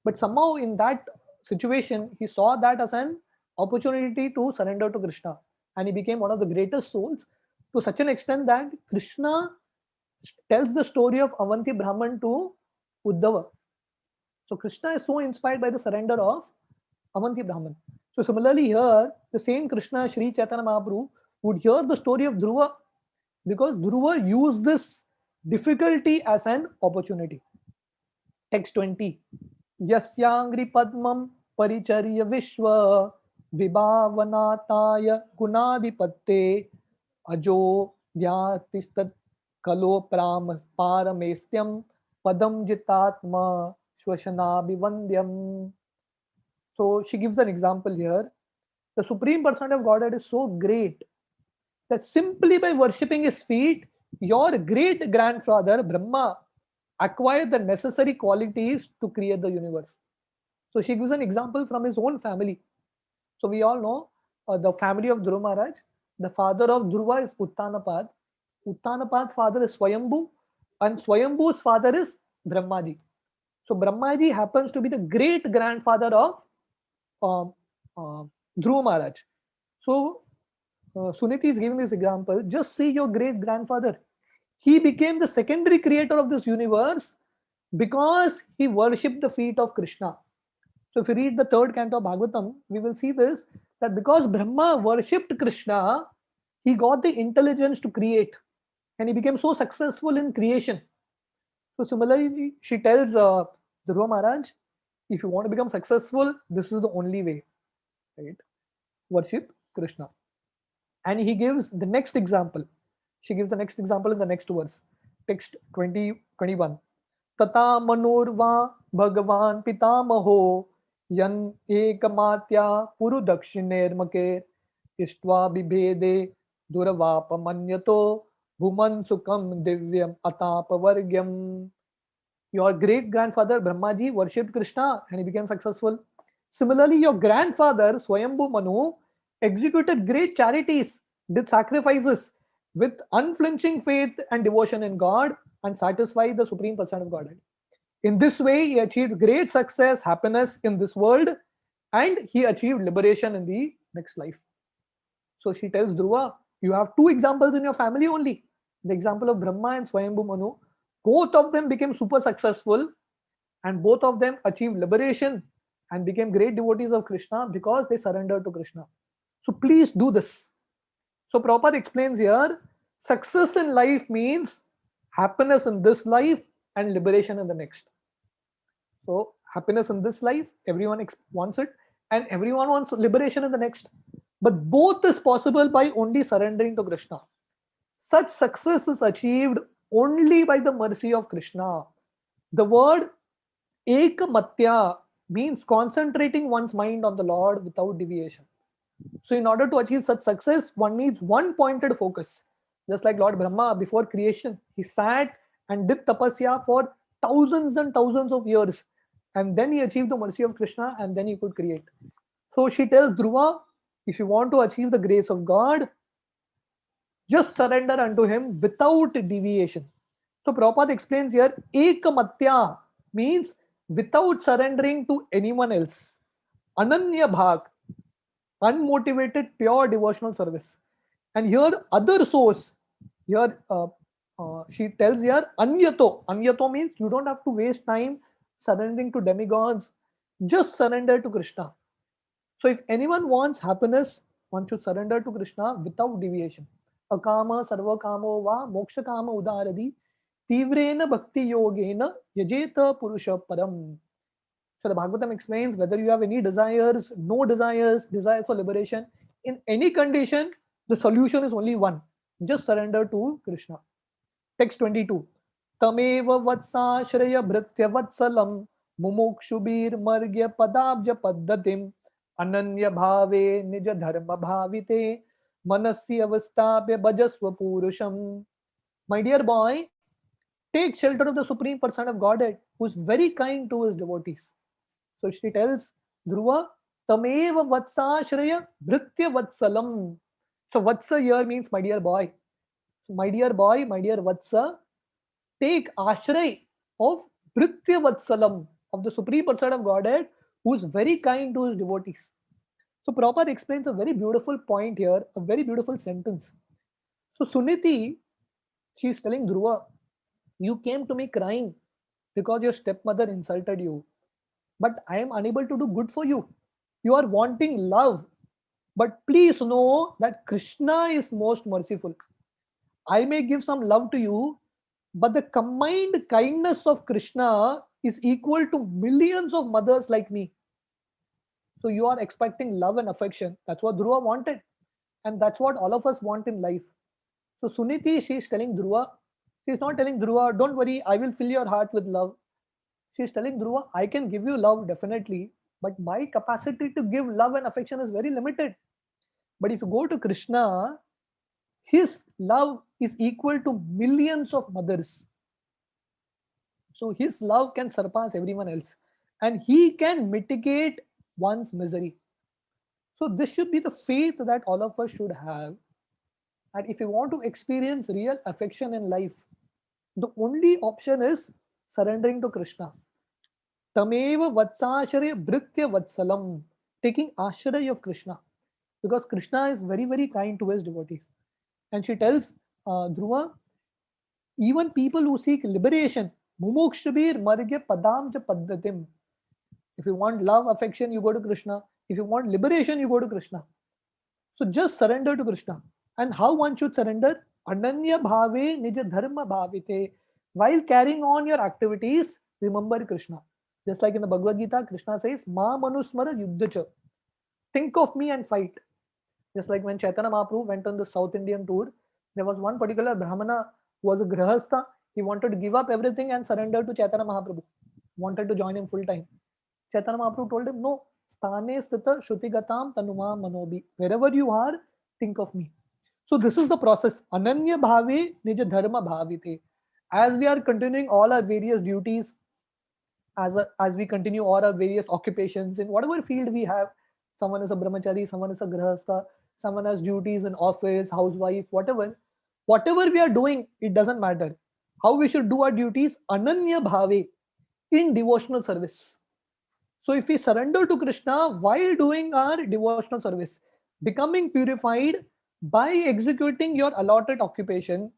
But somehow in that situation, he saw that as an opportunity to surrender to Krishna. And he became one of the greatest souls to such an extent that Krishna tells the story of Avanti Brahman to Uddhava. So Krishna is so inspired by the surrender of Avanti Brahman. So similarly here, the same Krishna, Sri Chaitanya Mahaprabhu, would hear the story of Dhruva because Dhruva used this difficulty as an opportunity. Text 20. Yasyangri Padmam Paricharya Vishwa Vibhavanataya Gunadipatte Ajo Vyatistat Kalo Paramestyam Padam Jitatma Shvashanabhivandyam. So she gives an example here. The Supreme Personality of Godhead is so great that simply by worshipping his feet, your great grandfather Brahma acquired the necessary qualities to create the universe. So she gives an example from his own family. So we all know the family of Dhruva Maharaj. The father of Dhruva is Uttanapad. Uttanapad's father is Swayambhu, and Swayambhu's father is Brahmaji. So Brahmaji happens to be the great grandfather of Dhruva Maharaj. So Suniti is giving this example. Just see your great grandfather. He became the secondary creator of this universe because he worshipped the feet of Krishna. So if you read the third canto of Bhagavatam, we will see this, that because Brahma worshipped Krishna, he got the intelligence to create and he became so successful in creation. So similarly, she tells Dhruva Maharaj, if you want to become successful, this is the only way, right? Worship Krishna. And he gives the next example. She gives the next example in the next verse. Text 21. Tata manurva bhagavan pitamaho yan ekamatya puru dakshinermake ishtva bibhede duravapamanyato bhuman sukam divyam atapavargyam. Your great grandfather Brahmaji worshipped Krishna and he became successful. Similarly, your grandfather Swayambhu Manu executed great charities, did sacrifices with unflinching faith and devotion in God and satisfied the Supreme Personality of Godhead. In this way, he achieved great success, happiness in this world, and he achieved liberation in the next life. So she tells Dhruva, you have two examples in your family only. The example of Brahma and Swayambhu Manu. Both of them became super successful and both of them achieved liberation and became great devotees of Krishna because they surrendered to Krishna. So please do this. So Prabhupada explains here, success in life means happiness in this life and liberation in the next. So happiness in this life, everyone wants it, and everyone wants liberation in the next. But both is possible by only surrendering to Krishna. Such success is achieved only by the mercy of Krishna. The word ekamatya means concentrating one's mind on the Lord without deviation. So in order to achieve such success, one needs one pointed focus. Just like Lord Brahma before creation, he sat and did tapasya for thousands and thousands of years. And then he achieved the mercy of Krishna and then he could create. So she tells Dhruva, if you want to achieve the grace of God, just surrender unto him without deviation. So Prabhupada explains here, ekamatya means without surrendering to anyone else. Ananya bhak, unmotivated, pure devotional service. And here other source, here she tells here anyato. Anyato means you don't have to waste time surrendering to demigods, just surrender to Krishna. So if anyone wants happiness, one should surrender to Krishna without deviation. Akama sarva kamo va moksha kama udaradi tivrena bhakti yogena yajeta purusha param. So the Bhagavatam explains whether you have any desires, no desires, desires for liberation, in any condition, the solution is only one. Just surrender to Krishna. Text 22. Tameva vatsa shraya bhritya vatsalam mumukshubir margya padabja paddatim ananya bhave nija dharma bhavite manasya avastapya bhajasva purusham. My dear boy, take shelter of the Supreme Person of Godhead, who is very kind to his devotees. So she tells Dhruva, Tameva vatsashraya bhritya vatsalam. So vatsa here means my dear boy. So my dear boy, my dear vatsa, take ashray of bhritya vatsalam, of the Supreme Person of Godhead, who is very kind to his devotees. So Prabhupada explains a very beautiful point here, a very beautiful sentence. So Suniti, she is telling Dhruva, you came to me crying because your stepmother insulted you, but I am unable to do good for you. You are wanting love, but please know that Krishna is most merciful. I may give some love to you, but the combined kindness of Krishna is equal to millions of mothers like me. So you are expecting love and affection. That's what Dhruva wanted. And that's what all of us want in life. So Suniti, she's telling Dhruva, she's not telling Dhruva, don't worry, I will fill your heart with love. She's telling Dhruva, I can give you love definitely, but my capacity to give love and affection is very limited. But if you go to Krishna, his love is equal to millions of mothers. So his love can surpass everyone else. And he can mitigate one's misery. So this should be the faith that all of us should have. And if you want to experience real affection in life, the only option is surrendering to Krishna. Tameva vatsashraya bhritya vatsalam, taking ashray of Krishna. Because Krishna is very, very kind to his devotees. And she tells Dhruva, even people who seek liberation, mumukshabir margya padam ja paddatim. If you want love, affection, you go to Krishna. If you want liberation, you go to Krishna. So just surrender to Krishna. And how one should surrender? Ananya bhave nija dharma bhavite. While carrying on your activities, remember Krishna. Just like in the Bhagavad Gita, Krishna says, Ma manusmara yuddhacha. Think of me and fight. Just like when Chaitanya Mahaprabhu went on the South Indian tour, there was one particular Brahmana who was a Grahastha. He wanted to give up everything and surrender to Chaitanya Mahaprabhu. Wanted to join him full time. Chaitanya Mahaprabhu told him, no, sthane sthita shutigatam tanuma manobi. Wherever you are, think of me. So this is the process. Ananya bhave nija dharma bhavite. As we are continuing all our various duties, as we continue all our various occupations in whatever field we have, someone is a brahmachari, someone is a grahastha, someone has duties in office, housewife, whatever we are doing, it doesn't matter. How we should do our duties, ananya bhave, in devotional service. So if we surrender to Krishna while doing our devotional service, becoming purified by executing your allotted occupation,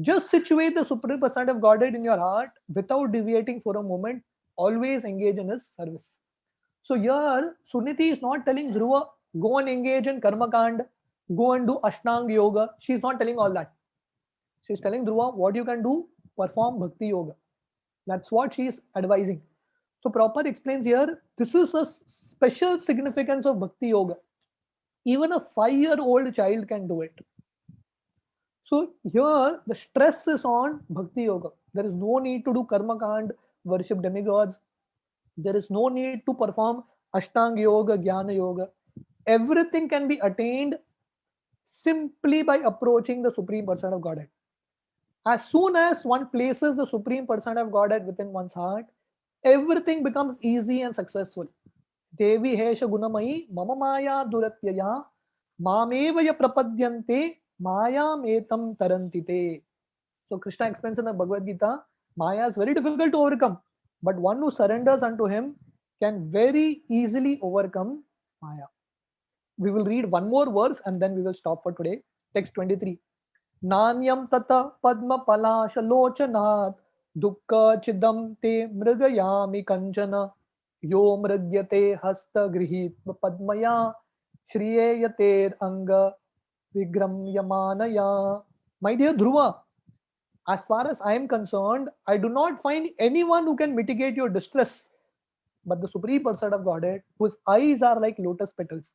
just situate the Supreme Person of Godhead in your heart without deviating for a moment. Always engage in his service. So here, Suniti is not telling Dhruva, go and engage in karma kand, go and do ashtanga yoga. She's not telling all that. She's telling Dhruva what you can do, perform bhakti yoga. That's what she is advising. So Prabhupada explains here, this is a special significance of bhakti yoga. Even a 5-year-old child can do it. So here the stress is on bhakti yoga. There is no need to do karma kand, worship demigods. There is no need to perform ashtanga yoga, jnana yoga. Everything can be attained simply by approaching the Supreme Person of Godhead. As soon as one places the Supreme Person of Godhead within one's heart, everything becomes easy and successful. Devi Hesha Gunamayi Mama Maya Duratyaya Mamevaya Prapadyante Maya Metam Tarantite. So Krishna explains in the Bhagavad Gita, Maya is very difficult to overcome, but one who surrenders unto him can very easily overcome Maya. We will read one more verse and then we will stop for today. Text 23. Nanyam tata padma palasha lochanat dukkha chidam te mrigayami kanchana yo mrigyate hasta grihit padmaya shriyeyater anga vigramyamanaya. My dear Dhruva, as far as I am concerned, I do not find anyone who can mitigate your distress but the Supreme Person of Godhead, whose eyes are like lotus petals.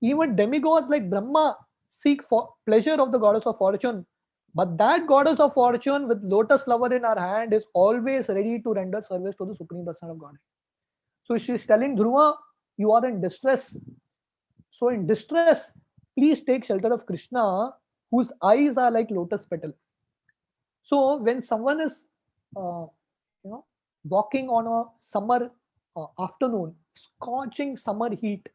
Even demigods like Brahma seek for pleasure of the goddess of fortune, but that goddess of fortune with lotus flower in her hand is always ready to render service to the Supreme Person of Godhead. So she's telling Dhruva, you are in distress. So in distress, please take shelter of Krishna, whose eyes are like lotus petal. So when someone is, you know, walking on a summer afternoon, scorching summer heat,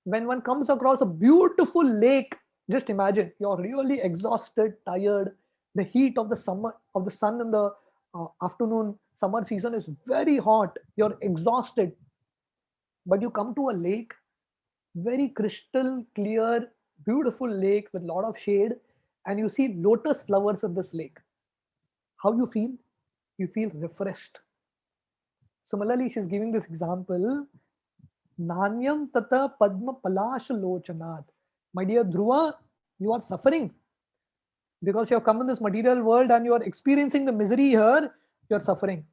When one comes across a beautiful lake, just imagine you're really exhausted, tired. The heat of the summer of the sun in the afternoon, summer season is very hot. You're exhausted, but you come to a lake, very crystal clear, beautiful lake with a lot of shade, and you see lotus flowers in this lake. How you feel? You feel refreshed. Similarly, she's giving this example. Nanyam tata padma palash lochanat. My dear Dhruva, you are suffering because you have come in this material world and you are experiencing the misery here, you are suffering.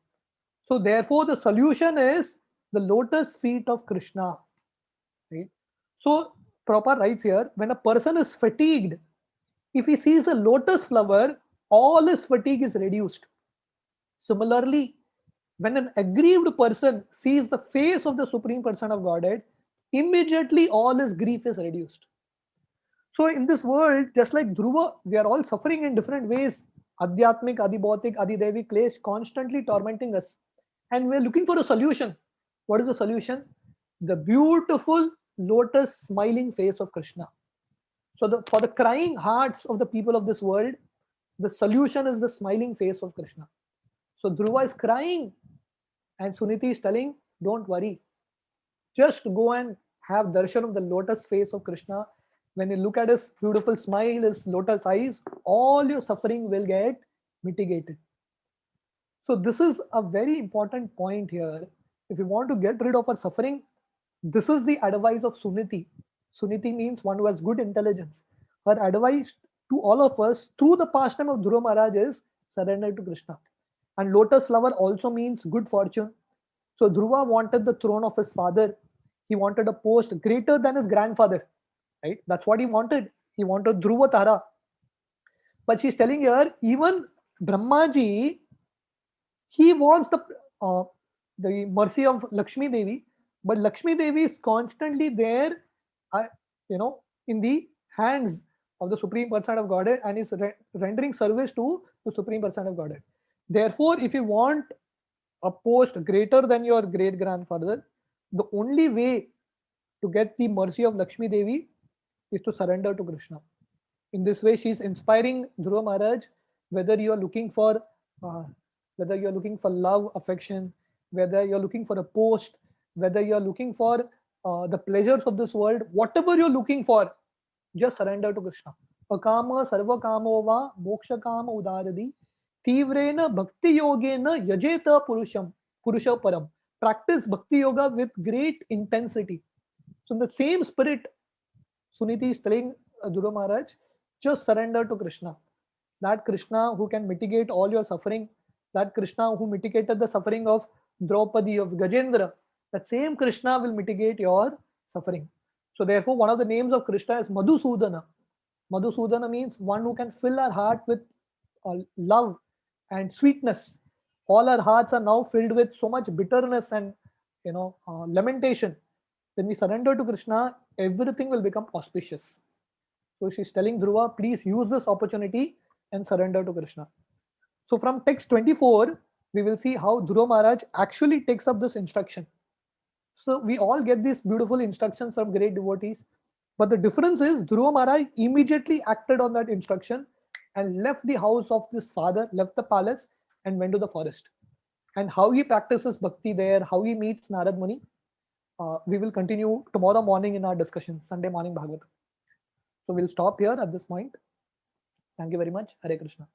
So therefore, the solution is the lotus feet of Krishna. Right? So Prabhupada writes here, when a person is fatigued, if he sees a lotus flower, all his fatigue is reduced. Similarly, when an aggrieved person sees the face of the Supreme Person of Godhead, immediately all his grief is reduced. So in this world, just like Dhruva, we are all suffering in different ways. Adhyatmik, Adibhautik, Adidevi Klesh constantly tormenting us. And we're looking for a solution. What is the solution? The beautiful lotus smiling face of Krishna. So for the crying hearts of the people of this world, the solution is the smiling face of Krishna. So Dhruva is crying and Suniti is telling, don't worry. Just go and have darshan of the lotus face of Krishna. When you look at his beautiful smile, his lotus eyes, all your suffering will get mitigated. So this is a very important point here. If you want to get rid of our suffering, this is the advice of Suniti. Suniti means one who has good intelligence. Her advice to all of us through the pastime of Dhruva Maharaj is surrender to Krishna. And lotus flower also means good fortune. So Dhruva wanted the throne of his father. He wanted a post greater than his grandfather. Right? That's what he wanted. He wanted Dhruva Tara. But she's telling here, even Brahmaji, he wants the mercy of Lakshmi Devi, but Lakshmi Devi is constantly there, uh, in the hands of the Supreme Person of Godhead and is rendering service to the Supreme Person of Godhead. Therefore, if you want a post greater than your great grandfather, the only way to get the mercy of Lakshmi Devi is to surrender to Krishna. In this way, she is inspiring Dhruva Maharaj. Whether you are looking for love, affection, whether you're looking for a post, whether you're looking for the pleasures of this world, whatever you're looking for, just surrender to Krishna. Akama sarva kamo va moksha kama udaradi tivrena bhakti yogena yajeta purusha param. Practice bhakti yoga with great intensity. So in the same spirit, Suniti is telling Dhruva Maharaj, just surrender to Krishna. That Krishna who can mitigate all your suffering, that Krishna who mitigated the suffering of Draupadi, of Gajendra, that same Krishna will mitigate your suffering. So therefore, one of the names of Krishna is Madhusudana. Madhusudana means one who can fill our heart with love and sweetness. All our hearts are now filled with so much bitterness and lamentation. When we surrender to Krishna, everything will become auspicious. So she's telling Dhruva, please use this opportunity and surrender to Krishna. So from text 24, we will see how Dhruva Maharaj actually takes up this instruction. So we all get these beautiful instructions from great devotees. But the difference is Dhruva Maharaj immediately acted on that instruction and left the house of his father, left the palace and went to the forest. And how he practices bhakti there, how he meets Narad Muni, we will continue tomorrow morning in our discussion, Sunday morning Bhagavatam. So we'll stop here at this point. Thank you very much. Hare Krishna.